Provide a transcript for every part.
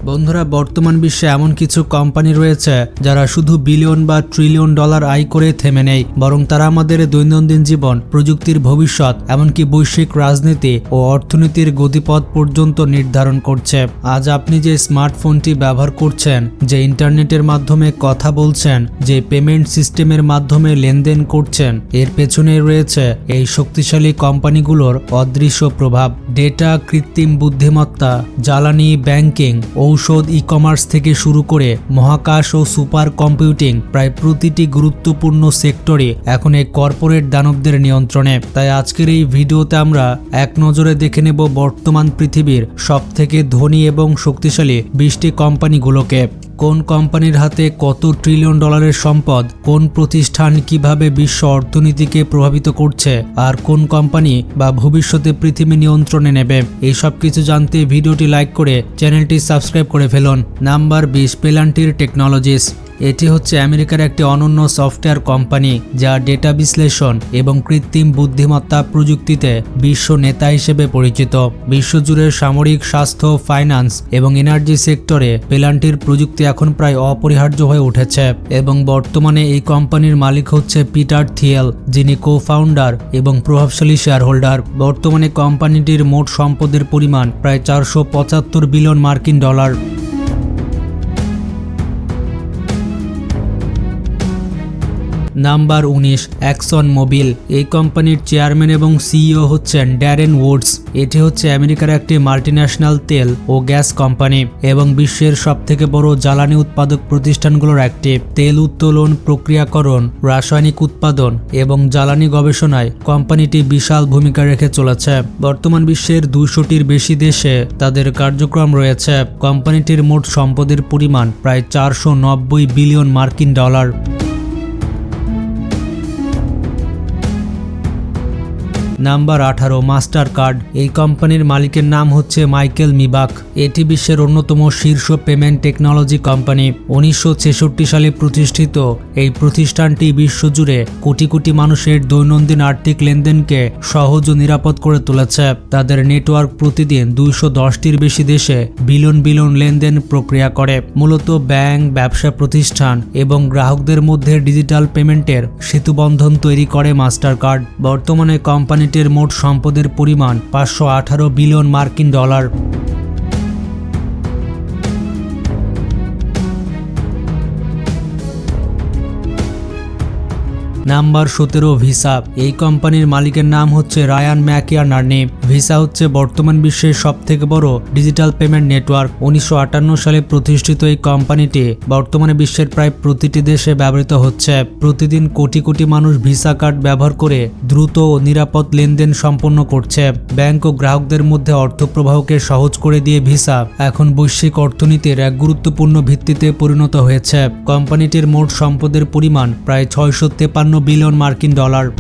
বন্ধুরা, বর্তমান বিশ্বে এমন কিছু কোম্পানি রয়েছে যারা শুধু বিলিয়ন বা ট্রিলিয়ন ডলার আয় করে থেমে নেই, বরং তারা আমাদের দৈনন্দিন জীবন, প্রযুক্তির ভবিষ্যৎ, এমনকি বৈশ্বিক রাজনীতি ও অর্থনীতির গতিপথ পর্যন্ত নির্ধারণ করছে। আজ আপনি যে স্মার্টফোনটি ব্যবহার করছেন, যে ইন্টারনেটের মাধ্যমে কথা বলছেন, যে পেমেন্ট সিস্টেমের মাধ্যমে লেনদেন করছেন, এর পেছনে রয়েছে এই শক্তিশালী কোম্পানিগুলোর অদৃশ্য প্রভাব। ডেটা, কৃত্রিম বুদ্ধিমত্তা, জ্বালানি, ব্যাংকিং, ঔষধ, ই-কমার্স থেকে শুরু করে মহাকাশ ও সুপার কম্পিউটিং, প্রায় প্রতিটি গুরুত্বপূর্ণ সেক্টরে এখন এই কর্পোরেট দানবদের নিয়ন্ত্রণে। তাই আজকের এই ভিডিওতে আমরা এক নজরে দেখে নেব বর্তমান পৃথিবীর সবথেকে ধনী এবং শক্তিশালী 20টি কোম্পানিগুলোকে। কোন কোম্পানির হাতে কত ট্রিলিয়ন ডলারের সম্পদ, কোন প্রতিষ্ঠান কিভাবে বিশ্ব অর্থনীতিকে প্রভাবিত করছে, আর কোন কোম্পানি বা ভবিষ্যতে পৃথিবী নিয়ন্ত্রণে নেবে, এই সব কিছু জানতে ভিডিওটি লাইক করে চ্যানেলটি সাবস্ক্রাইব করে ফেলুন। নাম্বার 20, পেলান্টির টেকনোলজিস। এটি হচ্ছে আমেরিকার একটি অনন্য সফটওয়্যার কোম্পানি যা ডেটা বিশ্লেষণ এবং কৃত্রিম বুদ্ধিমত্তা প্রযুক্তিতে বিশ্ব নেতা হিসেবে পরিচিত। বিশ্বজুড়ে সামরিক, স্বাস্থ্য, ফাইন্যান্স এবং এনার্জি সেক্টরে পেলান্টির প্রযুক্তি এখন প্রায় অপরিহার্য হয়ে উঠেছে এবং বর্তমানে এই কোম্পানির মালিক হচ্ছে পিটার থিয়েল, যিনি কো-ফাউন্ডার এবং প্রভাবশালী শেয়ারহোল্ডার। বর্তমানে কোম্পানিটির মোট সম্পদের পরিমাণ প্রায় 475 বিলিয়ন মার্কিন ডলার। Number 19, Exxon Mobil. এই কোম্পানির চেয়ারম্যান এবং সিইও হচ্ছেন ড্যারেন উডস। এটি হচ্ছে আমেরিকার একটি মাল্টিন্যাশনাল তেল ও গ্যাস কোম্পানি এবং বিশ্বের সবথেকে বড় জ্বালানি উৎপাদক প্রতিষ্ঠানগুলোর একটি। তেল উত্তোলন, প্রক্রিয়াকরণ, রাসায়নিক উৎপাদন এবং জ্বালানি গবেষণায় কোম্পানিটি বিশাল ভূমিকা রেখে চলেছে। বর্তমান বিশ্বের 200টির বেশি দেশে তাদের কার্যক্রম রয়েছে। কোম্পানিটির মোট সম্পদের পরিমাণ প্রায় 490 বিলিয়ন মার্কিন ডলার। Number 18, master card. এই কোম্পানির মালিকের নাম হচ্ছে মাইকেল মিবাক। এটি বিশ্বের অন্যতম শীর্ষ পেমেন্ট টেকনোলজি কোম্পানি। 1966 সালে প্রতিষ্ঠিত এই প্রতিষ্ঠানটি বিশ্বজুড়ে কোটি কোটি মানুষের দৈনন্দিন আর্থিক লেনদেনকে সহজ ও নিরাপদ করে তুলেছে। তাদের নেটওয়ার্ক প্রতিদিন 210টির বেশি দেশে বিলিয়ন বিলিয়ন লেনদেন প্রক্রিয়া করে। মূলত ব্যাংক, ব্যবসা প্রতিষ্ঠান এবং গ্রাহকদের মধ্যে ডিজিটাল পেমেন্টের সেতুবন্ধন তৈরি করে মাস্টার কার্ড। বর্তমানে কোম্পানিটির মোট সম্পদের পরিমাণ 518 বিলিয়ন মার্কিন ডলার। Number 17, visa. এই কোম্পানির মালিকের নাম হচ্ছে রায়ান ম্যাকিয়ার্নানি। ভিসা হচ্ছে বর্তমান বিশ্বের সবথেকে বড় ডিজিটাল পেমেন্ট নেটওয়ার্ক। 1958 সালে প্রতিষ্ঠিত এই কোম্পানিটি বর্তমানে বিশ্বের প্রায় প্রতিটি দেশে ব্যবহৃত হচ্ছে। প্রতিদিন কোটি কোটি মানুষ ভিসা কার্ড ব্যবহার করে দ্রুত ও নিরাপদ লেনদেন সম্পন্ন করছে। ব্যাংক ও গ্রাহকদের মধ্যে অর্থ প্রবাহকে সহজ করে দিয়ে ভিসা এখন বৈশ্বিক অর্থনীতির এক গুরুত্বপূর্ণ ভিত্তিতে পরিণত হয়েছে। কোম্পানিটির মোট সম্পদের পরিমাণ প্রায় 653 বিলিয়ন মার্কিন dollar.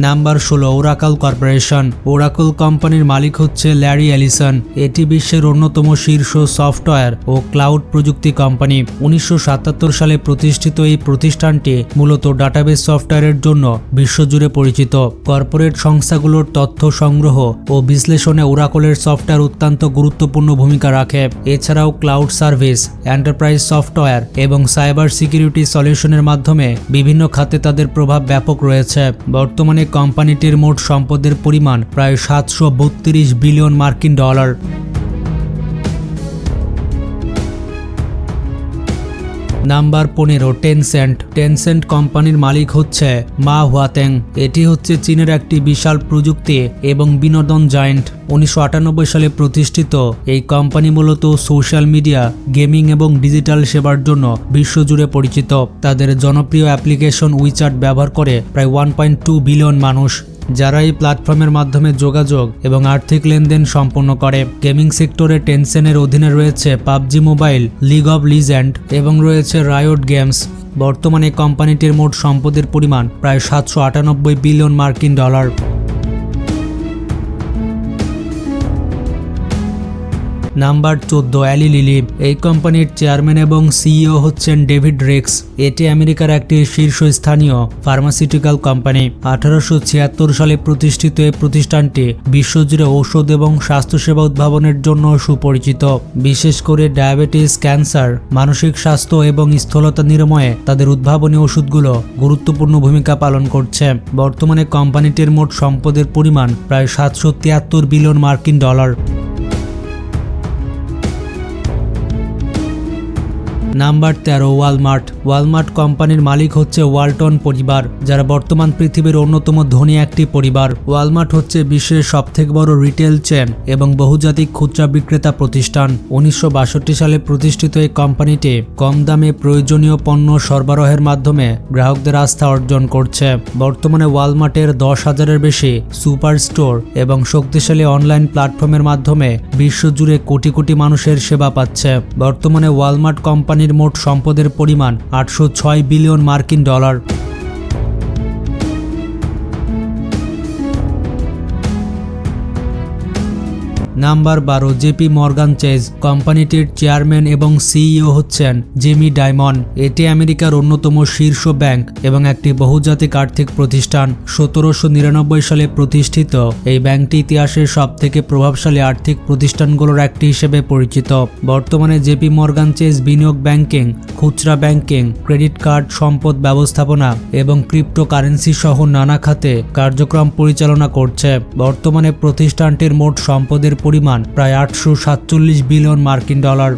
Number 16, Oracle corporation. Oracle কোম্পানির মালিক হচ্ছে ল্যারি এলিসন। এটি বিশ্বের অন্যতম শীর্ষ সফটওয়্যার ও ক্লাউড প্রযুক্তি কোম্পানি। 1977 সালে প্রতিষ্ঠিত এই প্রতিষ্ঠানটি মূলত ডাটাবেস সফটওয়্যারের জন্য বিশ্বজুড়ে পরিচিত। কর্পোরেট সংস্থাগুলোর তথ্য সংগ্রহ ও বিশ্লেষণে ওরাকলের সফটওয়্যার অত্যন্ত গুরুত্বপূর্ণ ভূমিকা রাখে। এছাড়াও ক্লাউড সার্ভিস, এন্টারপ্রাইজ সফটওয়্যার এবং সাইবার সিকিউরিটি সলিউশনের মাধ্যমে বিভিন্ন খাতে তাদের প্রভাব ব্যাপক রয়েছে। বর্তমানে কোম্পানিটির মোট সম্পদের পরিমাণ প্রায় 732 বিলিয়ন মার্কিন ডলার। Number 15, Tencent. টেনসেন্ট কোম্পানির মালিক হচ্ছে মা হুয়াতেং। এটি হচ্ছে চীনের একটি বিশাল প্রযুক্তি এবং বিনোদন জায়ান্ট। 1998 সালে প্রতিষ্ঠিত এই কোম্পানি মূলত সোশ্যাল মিডিয়া, গেমিং এবং ডিজিটাল সেবার জন্য বিশ্বজুড়ে পরিচিত। তাদের জনপ্রিয় অ্যাপ্লিকেশন উইচ্যাট ব্যবহার করে প্রায় 1.2 বিলিয়ন মানুষ, যারা এই প্ল্যাটফর্মের মাধ্যমে যোগাযোগ এবং আর্থিক লেনদেন সম্পন্ন করে। গেমিং সেক্টরে টেনসেন্টের অধীনে রয়েছে PUBG mobile, league of legend এবং রয়েছে রায়োট গেমস। বর্তমানে কোম্পানিটির মোট সম্পদের পরিমাণ প্রায় 798 বিলিয়ন মার্কিন ডলার। নাম্বার 14 এলি লিলি। এই কোম্পানির চেয়ারম্যান এবং সিইও হচ্ছেন ডেভিড রেক্স। এটি আমেরিকার একটি শীর্ষস্থানীয় ফার্মাসিউটিক্যাল কোম্পানি। 1876 সালে প্রতিষ্ঠিত এই প্রতিষ্ঠানটি বিশ্বজুড়ে ঔষধ এবং স্বাস্থ্যসেবা উদ্ভাবনের জন্য সুপরিচিত। বিশেষ করে ডায়াবেটিস, ক্যান্সার, মানসিক স্বাস্থ্য এবং স্থূলতা নিরাময়ে তাদের উদ্ভাবনী ওষুধগুলো গুরুত্বপূর্ণ ভূমিকা পালন করছে। বর্তমানে কোম্পানিটির মোট সম্পদের পরিমাণ প্রায় 773 বিলিয়ন মার্কিন ডলার। Number 13 Walmart. ওয়ালমার্ট কোম্পানির মালিক হচ্ছে ওয়ালটন পরিবার, যারা বর্তমান পৃথিবীর অন্যতম ধনী একটি পরিবার। ওয়ালমার্ট হচ্ছে বিশ্বের সবথেকে বড় রিটেল চেন এবং বহুজাতিক খুচরা বিক্রেতা প্রতিষ্ঠান। 1962 সালে প্রতিষ্ঠিত এই কোম্পানিটি কম দামে প্রয়োজনীয় পণ্য সরবরাহের মাধ্যমে গ্রাহকদের আস্থা অর্জন করছে। বর্তমানে ওয়ালমার্টের 10,000-এর বেশি সুপার স্টোর এবং শক্তিশালী অনলাইন প্ল্যাটফর্মের মাধ্যমে বিশ্বজুড়ে কোটি কোটি মানুষের সেবা পাচ্ছে। বর্তমানে ওয়ালমার্ট কোম্পানির মোট সম্পদের পরিমাণ 806 বিলিয়ন মার্কিন dollar. Number 12 JP Morgan Chase. কোম্পানিটির চেয়ারম্যান এবং সিইও হচ্ছেন জেমি ডায়মন। এটি আমেরিকার অন্যতম শীর্ষ ব্যাংক এবং একটি বহুজাতিক আর্থিক প্রতিষ্ঠান। 1799 সালে প্রতিষ্ঠিত এই ব্যাংকটি ইতিহাসের সবথেকে প্রভাবশালী আর্থিক প্রতিষ্ঠানগুলোর একটি হিসেবে পরিচিত। বর্তমানে জেপি মর্গান চেজ বিনিয়োগ ব্যাংকিং, খুচরা ব্যাংকিং, ক্রেডিট কার্ড, সম্পদ ব্যবস্থাপনা এবং ক্রিপ্টোকারেন্সি সহ নানা খাতে কার্যক্রম পরিচালনা করছে। বর্তমানে প্রতিষ্ঠানটির মোট সম্পদের পরিমাণ প্রায় 847 বিলিয়ন মার্কিন ডলার।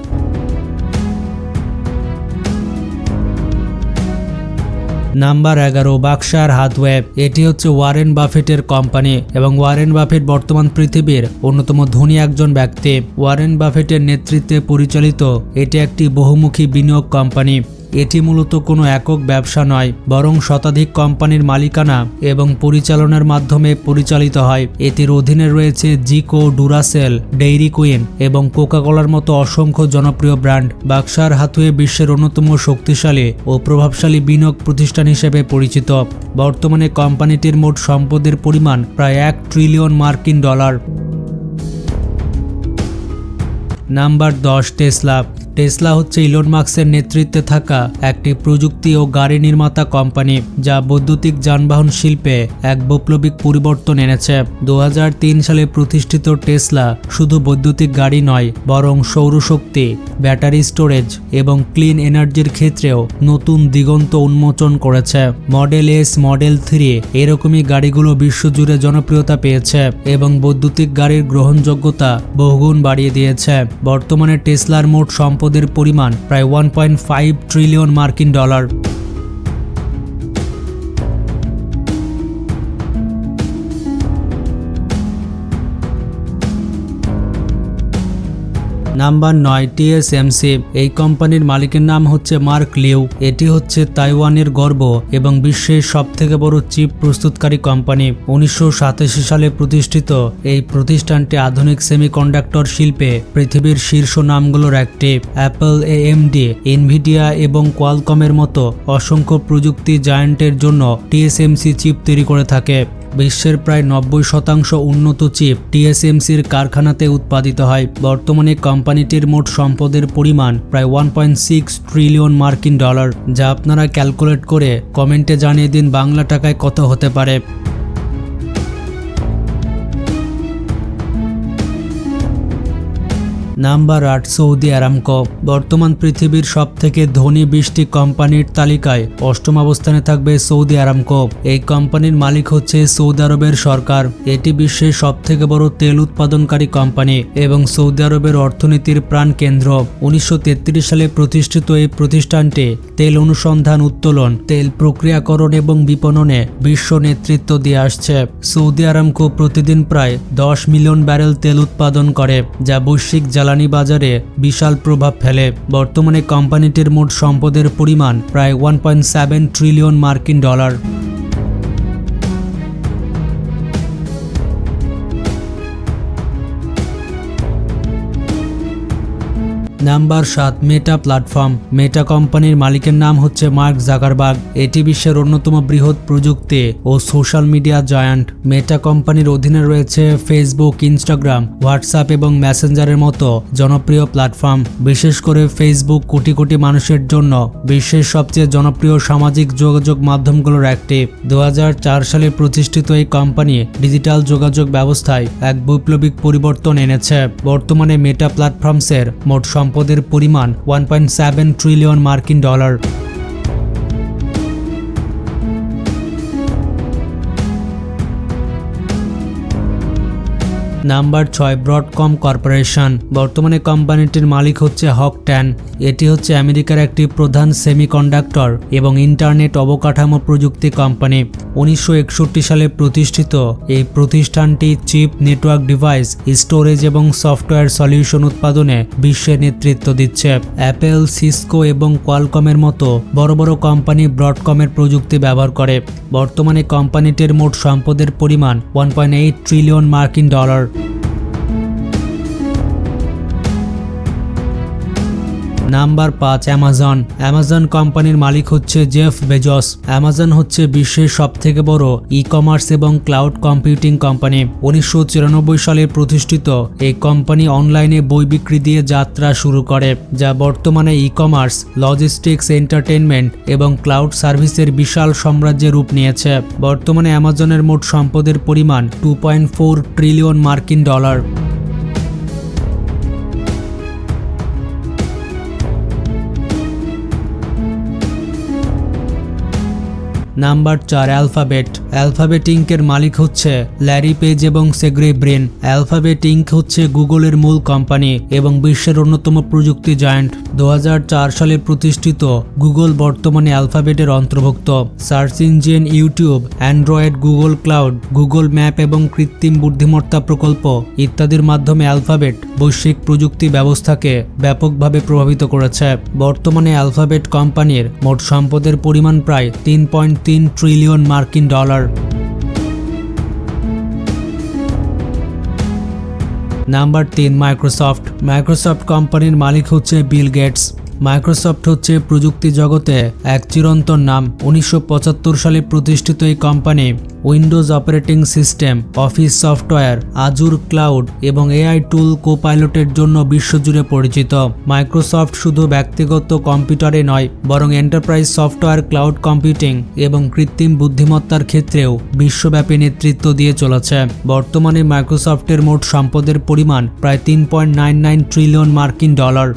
Number 11 Berkshire Hathaway. এটি হচ্ছে ওয়ারেন বাফেটের কোম্পানি এবং ওয়ারেন বাফেট বর্তমান পৃথিবীর অন্যতম ধনী একজন ব্যক্তি। ওয়ারেন বাফেটের নেতৃত্বে পরিচালিত এটি একটি বহুমুখী বিনিয়োগ কোম্পানি। এটি মূলত কোনো একক ব্যবসা নয়, বরং শতাধিক কোম্পানির মালিকানা এবং পরিচালনার মাধ্যমে পরিচালিত হয়। এটির অধীনে রয়েছে জিকো, ডুরাসেল, ডেইরি কুইন এবং কোকাকোলার মতো অসংখ্য জনপ্রিয় ব্র্যান্ড। বার্কশায়ার হ্যাথওয়ে বিশ্বের অন্যতম শক্তিশালী ও প্রভাবশালী বিনিয়োগ প্রতিষ্ঠান হিসেবে পরিচিত। বর্তমানে কোম্পানিটির মোট সম্পদের পরিমাণ প্রায় 1 ট্রিলিয়ন মার্কিন ডলার। Number 10 Tesla. টেসলা হচ্ছে ইলন মাস্কের নেতৃত্বে থাকা একটি প্রযুক্তি ও গাড়ি নির্মাতা কোম্পানি, যা বৈদ্যুতিক যানবাহন শিল্পে এক বৈপ্লবিক পরিবর্তন এনেছে। 2003 সালে প্রতিষ্ঠিত টেসলা শুধু বৈদ্যুতিক গাড়ি নয়, বরং সৌরশক্তি, ব্যাটারি স্টোরেজ এবং ক্লিন এনার্জির ক্ষেত্রেও নতুন দিগন্ত উন্মোচন করেছে। মডেল এস, মডেল 3 এরকমই গাড়িগুলো বিশ্বজুড়ে জনপ্রিয়তা পেয়েছে এবং বৈদ্যুতিক গাড়ির গ্রহণযোগ্যতা বহুগুণ বাড়িয়ে দিয়েছে। বর্তমানে টেসলার মোট সম্পদের পরিমাণ প্রায় 1.5 ট্রিলিয়ন মার্কিন ডলার। Number 9 TSMC. এই কোম্পানির মালিকের নাম হচ্ছে মার্ক লিউ। এটি হচ্ছে তাইওয়ানের গর্ব এবং বিশ্বের সবথেকে বড় চিপ প্রস্তুতকারী কোম্পানি। 1987 সালে প্রতিষ্ঠিত এই প্রতিষ্ঠানটি আধুনিক সেমিকন্ডাক্টর শিল্পে পৃথিবীর শীর্ষ নামগুলোর একটি। অ্যাপল, এএমডি, এনভিডিয়া এবং কোয়ালকমের মতো অসংখ্য প্রযুক্তি জায়ান্টের জন্য টিএসএমসি চিপ তৈরি করে থাকে। বিশ্বের প্রায় 90% উন্নত চিপ টিএসএমসির কারখানাতে উৎপাদিত হয়। বর্তমানে কোম্পানিটির মোট সম্পদের পরিমাণ প্রায় 1.6 ট্রিলিয়ন মার্কিন ডলার, যা আপনারা ক্যালকুলেট করে কমেন্টে জানিয়ে দিন বাংলা টাকায় কত হতে পারে। Number 8 Saudi Aramco. বর্তমান পৃথিবীর সবথেকে ধনী 20টি কোম্পানির তালিকায় 8ম অবস্থানে থাকবে সৌদি আরামকো। এই কোম্পানির মালিক হচ্ছে সৌদি আরবের সরকার। এটি বিশ্বের সবথেকে বড় তেল উৎপাদনকারী কোম্পানি এবং সৌদি আরবের অর্থনীতির প্রাণকেন্দ্র। 1933 সালে প্রতিষ্ঠিত এই প্রতিষ্ঠানটি তেল অনুসন্ধান, উত্তোলন, তেল প্রক্রিয়াকরণ এবং বিপণনে বিশ্ব নেতৃত্ব দিয়ে আসছে। সৌদি আরামকো প্রতিদিন প্রায় 10 মিলিয়ন ব্যারেল তেল উৎপাদন করে, যা বৈশ্বিক জ্বালানি বাজারে বিশাল প্রভাব ফেলে। বর্তমানে কোম্পানিটির মোট সম্পদের পরিমাণ প্রায় 1.7 ট্রিলিয়ন মার্কিন ডলার। নাম্বার 7, মেটা প্ল্যাটফর্ম। মেটা কোম্পানির মালিকের নাম হচ্ছে মার্ক জাকারবার্গ। এটি বিশ্বের অন্যতম বৃহৎ প্রযুক্তি ও সোশ্যাল মিডিয়া জায়ান্ট। মেটা কোম্পানির অধীনে রয়েছে ফেসবুক, ইনস্টাগ্রাম, হোয়াটসঅ্যাপ এবং মেসেঞ্জারের মতো জনপ্রিয় প্ল্যাটফর্ম। বিশেষ করে ফেসবুক কোটি কোটি মানুষের জন্য বিশ্বের সবচেয়ে জনপ্রিয় সামাজিক যোগাযোগ মাধ্যমগুলোর একটি। 2004 সালে প্রতিষ্ঠিত এই কোম্পানি ডিজিটাল যোগাযোগ ব্যবস্থায় এক বৈপ্লবিক পরিবর্তন এনেছে। বর্তমানে মেটা প্ল্যাটফর্মসের মোট সম্পদের পরিমাণ 1.7 ট্রিলিয়ন মার্কিন ডলার। Number 6, Broadcom corporation. বর্তমানে কোম্পানিটির মালিক হচ্ছে হক ট্যান। এটি হচ্ছে আমেরিকার একটি প্রধান সেমিকন্ডাক্টর এবং ইন্টারনেট অবকাঠামো প্রযুক্তি কোম্পানি। 1961 সালে প্রতিষ্ঠিত এই প্রতিষ্ঠানটি চিপ, নেটওয়ার্ক ডিভাইস, স্টোরেজ এবং সফটওয়্যার সলিউশন উৎপাদনে বিশ্বে নেতৃত্ব দিচ্ছে। অ্যাপেল, সিসকো এবং কোয়ালকমের মতো বড় বড় কোম্পানি ব্রডকমের প্রযুক্তি ব্যবহার করে। বর্তমানে কোম্পানিটির মোট সম্পদের পরিমাণ 1.8 ট্রিলিয়ন মার্কিন ডলার। Number 5, Amazon. অ্যামাজন কোম্পানির মালিক হচ্ছে জেফ বেজস। অ্যামাজন হচ্ছে বিশ্বের সবথেকে বড় ই-কমার্স এবং ক্লাউড কম্পিউটিং কোম্পানি। 1994 সালে প্রতিষ্ঠিত এই কোম্পানি অনলাইনে বই বিক্রি দিয়ে যাত্রা শুরু করে, যা বর্তমানে ই-কমার্স, লজিস্টিক্স, এন্টারটেইনমেন্ট এবং ক্লাউড সার্ভিসের বিশাল সাম্রাজ্যের রূপ নিয়েছে। বর্তমানে অ্যামাজনের মোট সম্পদের পরিমাণ 2.4 ট্রিলিয়ন মার্কিন ডলার। Number 4, alphabet. অ্যালফাবেট ইঙ্কের মালিক হচ্ছে ল্যারি পেজ এবং সেগ্রে ব্রিন। অ্যালফাবেট ইঙ্ক হচ্ছে গুগলের মূল কোম্পানি এবং বিশ্বের অন্যতম প্রযুক্তি জায়ান্ট। 2004 সালে প্রতিষ্ঠিত গুগল বর্তমানে অ্যালফাবেটের অন্তর্ভুক্ত। Search engine, YouTube, Android, Google cloud, Google map এবং কৃত্রিম বুদ্ধিমত্তা প্রকল্প ইত্যাদির মাধ্যমে অ্যালফাবেট বৈশ্বিক প্রযুক্তি ব্যবস্থাকে ব্যাপকভাবে প্রভাবিত করেছে। বর্তমানে অ্যালফাবেট কোম্পানির মোট সম্পদের পরিমাণ প্রায় 3.3 ট্রিলিয়ন মার্কিন ডলার। Number 3, Microsoft. মাইক্রোসফট কোম্পানির মালিক হচ্ছে বিল গেটস। মাইক্রোসফট হচ্ছে প্রযুক্তি জগতে এক চিরন্তন নাম। 1975 সালে প্রতিষ্ঠিত এই company Windows operating system, office software, Azure cloud এবং এআই টুল কোপাইলটের জন্য বিশ্বজুড়ে পরিচিত। মাইক্রোসফট শুধু ব্যক্তিগত কম্পিউটারে নয়, বরং এন্টারপ্রাইজ সফটওয়্যার, ক্লাউড কম্পিউটিং এবং কৃত্রিম বুদ্ধিমত্তার ক্ষেত্রেও বিশ্বব্যাপী নেতৃত্ব দিয়ে চলেছে। বর্তমানে মাইক্রোসফটের মোট সম্পদের পরিমাণ প্রায় 3.99 ট্রিলিয়ন মার্কিন ডলার।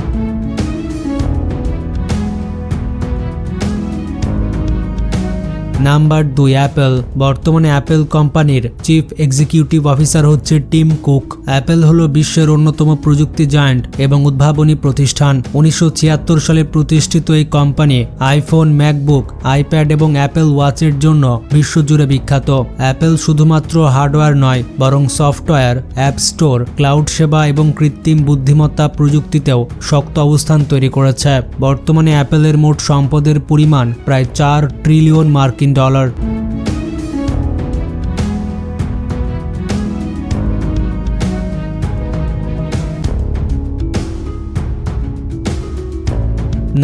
Number 2, Apple. বর্তমানে অ্যাপেল কোম্পানির চিফ এক্সিকিউটিভ অফিসার হচ্ছে টিম কুক। অ্যাপেল হলো বিশ্বের অন্যতম প্রযুক্তি জায়ান্ট এবং উদ্ভাবনী প্রতিষ্ঠান। 1976 সালে প্রতিষ্ঠিত এই কোম্পানি আইফোন, ম্যাকবুক, আইপ্যাড এবং অ্যাপেল ওয়াচের জন্য বিশ্বজুড়ে বিখ্যাত। অ্যাপেল শুধুমাত্র হার্ডওয়্যার নয়, বরং সফটওয়্যার, অ্যাপ স্টোর, ক্লাউড সেবা এবং কৃত্রিম বুদ্ধিমত্তা প্রযুক্তিতেও শক্ত অবস্থান তৈরি করেছে। বর্তমানে অ্যাপেলের মোট সম্পদের পরিমাণ প্রায় 4 ট্রিলিয়ন মার্কিন ডলার।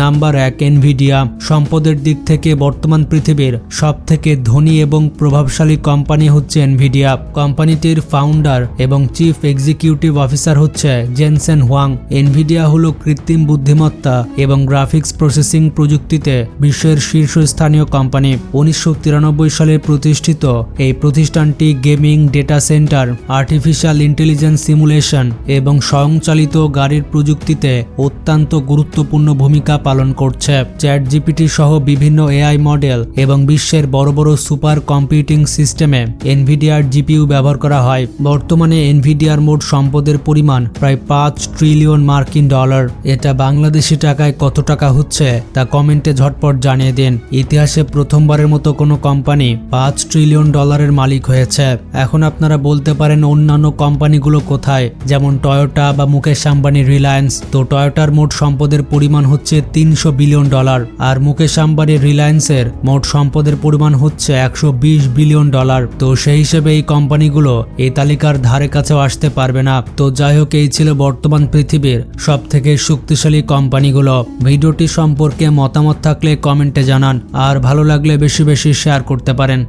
Number 1, Nvidia. সম্পদের দিক থেকে বর্তমান পৃথিবীর সবথেকে ধনী এবং প্রভাবশালী কোম্পানি হচ্ছে এনভিডিয়া। কোম্পানিটির ফাউন্ডার এবং চিফ এক্সিকিউটিভ অফিসার হচ্ছে জেনসেন হুয়াং। এনভিডিয়া হলো কৃত্রিম বুদ্ধিমত্তা এবং গ্রাফিক্স প্রসেসিং প্রযুক্তিতে বিশ্বের শীর্ষস্থানীয় কোম্পানি। 1993 সালে প্রতিষ্ঠিত এই প্রতিষ্ঠানটি gaming, data centre, artificial intelligence simulation এবং স্বয়ংচালিত গাড়ির প্রযুক্তিতে অত্যন্ত গুরুত্বপূর্ণ ভূমিকা পালন করছে। চ্যাট জিপিটি সহ বিভিন্ন এআই মডেল এবং বিশ্বের বড় বড় সুপার কম্পিউটিং সিস্টেমে এনভিডিয়ার জিপিইউ ব্যবহার করা হয়। বর্তমানে এনভিডিয়ার মোট সম্পদের পরিমাণ প্রায় 5 ট্রিলিয়ন মার্কিন ডলার। এটা বাংলাদেশি টাকায় কত টাকা হচ্ছে তা কমেন্টে ঝটপট জানিয়ে দিন। ইতিহাসে প্রথমবারের মতো কোনো কোম্পানি 5 ট্রিলিয়ন ডলারের মালিক হয়েছে। এখন আপনারা বলতে পারেন অন্যান্য কোম্পানিগুলো কোথায়, যেমন টয়োটা বা মুকেশ আম্বানি, রিলায়েন্স। তো টয়োটার মোট সম্পদের পরিমাণ হচ্ছে 300 বিলিয়ন ডলার। আর মুকেশ আম্বানির রিলায়েন্সের মোট সম্পদের পরিমাণ হচ্ছে 120 বিলিয়ন ডলার। তো সেই হিসেবে এই কোম্পানিগুলো এই তালিকার ধারে কাছেও আসতে পারবে না। তো যাই হোক, এই ছিল বর্তমান পৃথিবীর সবথেকে শক্তিশালী কোম্পানিগুলো। ভিডিওটি সম্পর্কে মতামত থাকলে কমেন্টে জানান, আর ভালো লাগলে বেশি বেশি শেয়ার করতে পারেন।